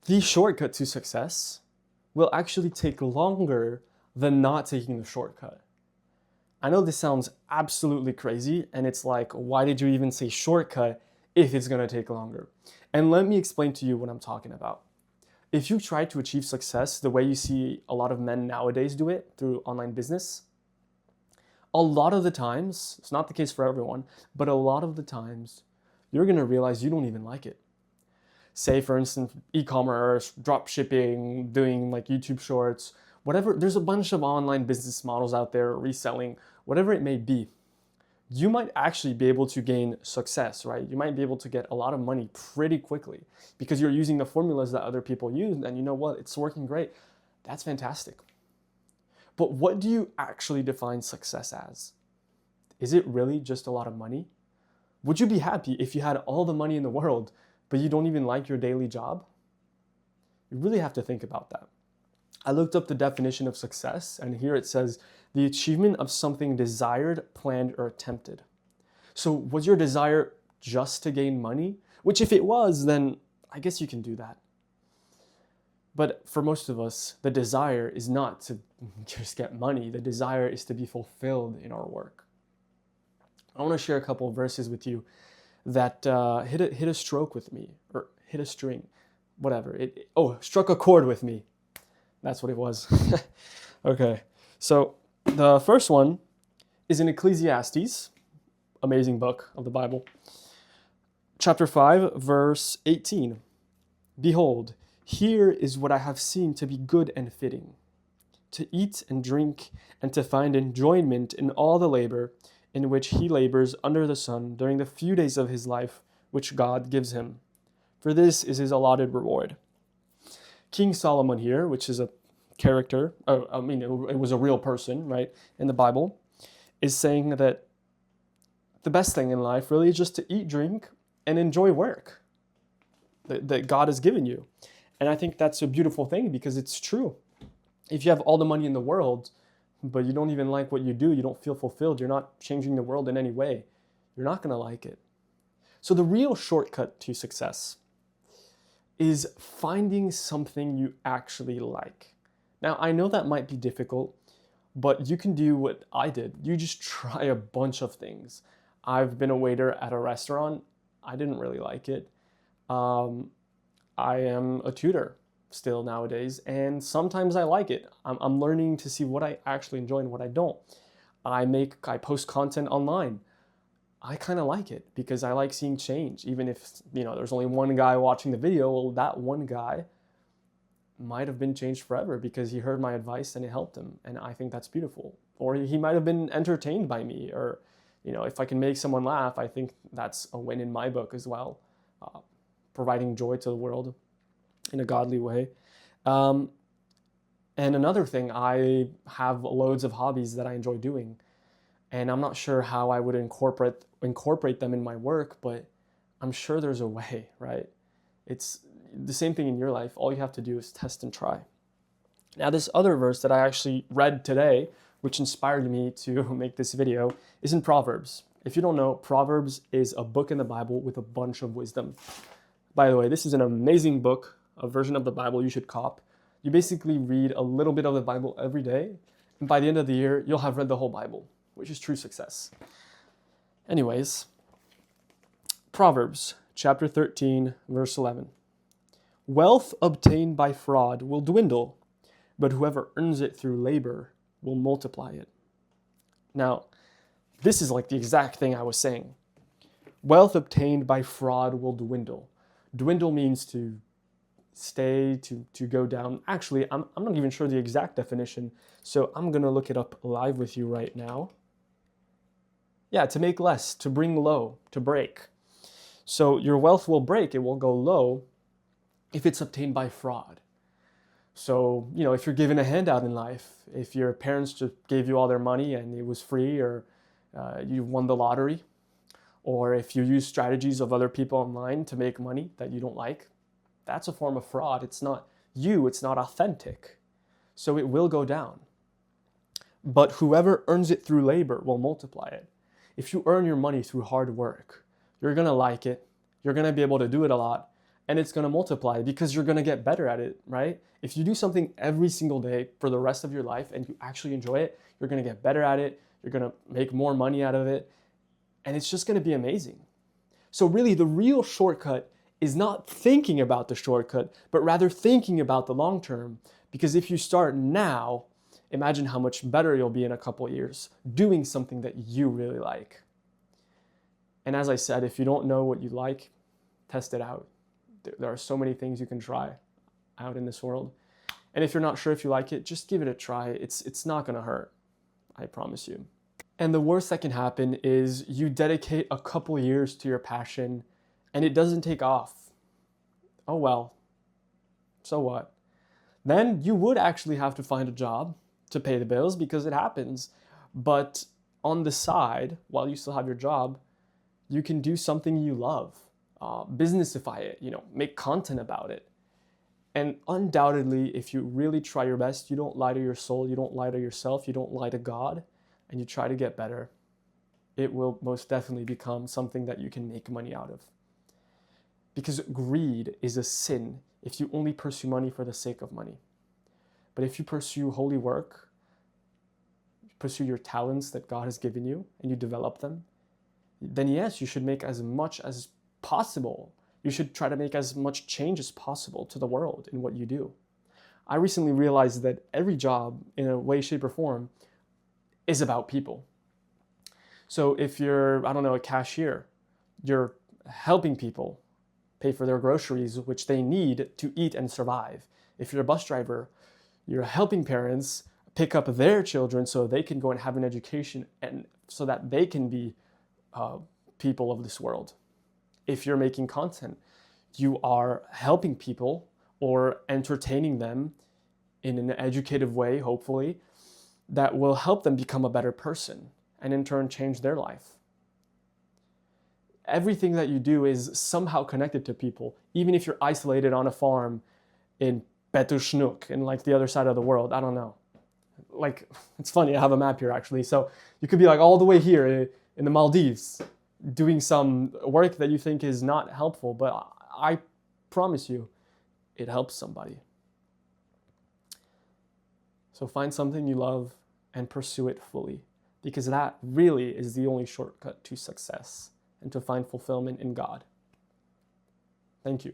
the shortcut to success will actually take longer than not taking the shortcut. I know this sounds absolutely crazy, and it's like, why did you even say shortcut if it's gonna take longer? And let me explain to you what I'm talking about. If you try to achieve success the way you see a lot of men nowadays do it through online business, a lot of the times, it's not the case for everyone, but a lot of the times, you're gonna realize you don't even like it. Say, for instance, e-commerce, drop shipping, doing like YouTube shorts, whatever. There's a bunch of online business models out there, reselling, whatever it may be. You might actually be able to gain success, right? You might be able to get a lot of money pretty quickly because you're using the formulas that other people use, and you know what? It's working great. That's fantastic. But what do you actually define success as? Is it really just a lot of money? Would you be happy if you had all the money in the world, but you don't even like your daily job? You really have to think about that. I looked up the definition of success, and here it says, the achievement of something desired, planned, or attempted. So was your desire just to gain money? Which if it was, then I guess you can do that. But for most of us, the desire is not to just get money. The desire is to be fulfilled in our work. I want to share a couple of verses with you that hit a stroke with me, or hit a string, whatever. Struck a chord with me. That's what it was. Okay, so the first one is in Ecclesiastes, amazing book of the Bible. Chapter 5, verse 18. Behold, here is what I have seen to be good and fitting, to eat and drink and to find enjoyment in all the labor in which he labors under the sun during the few days of his life which God gives him. For this is his allotted reward. King Solomon here, which is a character, it was a real person, right, in the Bible, is saying that the best thing in life really is just to eat, drink, and enjoy work that God has given you. And I think that's a beautiful thing because it's true. If you have all the money in the world, but you don't even like what you do, you don't feel fulfilled, you're not changing the world in any way, you're not going to like it. So the real shortcut to success is finding something you actually like. Now, I know that might be difficult, but you can do what I did. You just try a bunch of things. I've been a waiter at a restaurant. I didn't really like it. I am a tutor still nowadays, and sometimes I like it. I'm learning to see what I actually enjoy and what I don't. I post content online. I kind of like it because I like seeing change. Even if, there's only one guy watching the video, well, that one guy might have been changed forever because he heard my advice and it helped him. And I think that's beautiful. Or he might have been entertained by me, or, if I can make someone laugh, I think that's a win in my book as well. Providing joy to the world in a godly way. And another thing, I have loads of hobbies that I enjoy doing. And I'm not sure how I would incorporate them in my work, but I'm sure there's a way, right? It's the same thing in your life. All you have to do is test and try. Now, this other verse that I actually read today, which inspired me to make this video, is in Proverbs. If you don't know, Proverbs is a book in the Bible with a bunch of wisdom. By the way, this is an amazing book, a version of the Bible you should cop. You basically read a little bit of the Bible every day, and by the end of the year, you'll have read the whole Bible, which is true success. Anyways, Proverbs chapter 13, verse 11. Wealth obtained by fraud will dwindle, but whoever earns it through labor will multiply it. Now, this is like the exact thing I was saying. Wealth obtained by fraud will dwindle. Dwindle means to stay, to go down. Actually, I'm not even sure the exact definition, so I'm going to look it up live with you right now. Yeah, to make less, to bring low, to break. So your wealth will break, it will go low if it's obtained by fraud. So, if you're given a handout in life, if your parents just gave you all their money and it was free, or you won the lottery, or if you use strategies of other people online to make money that you don't like, that's a form of fraud. It's not you, it's not authentic. So it will go down. But whoever earns it through labor will multiply it. If you earn your money through hard work, you're going to like it, you're going to be able to do it a lot, and it's going to multiply because you're going to get better at it, right? If you do something every single day for the rest of your life and you actually enjoy it, you're going to get better at it. You're going to make more money out of it. And it's just going to be amazing. So really, the real shortcut is not thinking about the shortcut, but rather thinking about the long term. Because if you start now, imagine how much better you'll be in a couple of years doing something that you really like. And as I said, if you don't know what you like, test it out. There are so many things you can try out in this world. And if you're not sure if you like it, just give it a try. It's not gonna hurt, I promise you. And the worst that can happen is you dedicate a couple years to your passion and it doesn't take off. Oh well, so what? Then you would actually have to find a job to pay the bills because it happens. But on the side, while you still have your job, you can do something you love, businessify it, make content about it. And undoubtedly, if you really try your best, you don't lie to your soul, you don't lie to yourself, you don't lie to God, and you try to get better, it will most definitely become something that you can make money out of. Because greed is a sin if you only pursue money for the sake of money. But if you pursue holy work, pursue your talents that God has given you, and you develop them, then yes, you should make as much as possible. You should try to make as much change as possible to the world in what you do. I recently realized that every job, in a way, shape, or form, is about people. So if you're, a cashier, you're helping people pay for their groceries, which they need to eat and survive. If you're a bus driver, you're helping parents pick up their children so they can go and have an education and so that they can be people of this world. If you're making content, you are helping people or entertaining them in an educative way, hopefully, that will help them become a better person and in turn change their life. Everything that you do is somehow connected to people, even if you're isolated on a farm in Petushnuk, in the other side of the world. I don't know. It's funny, I have a map here actually. So you could be all the way here in the Maldives doing some work that you think is not helpful, but I promise you, it helps somebody. So find something you love and pursue it fully, because that really is the only shortcut to success and to find fulfillment in God. Thank you.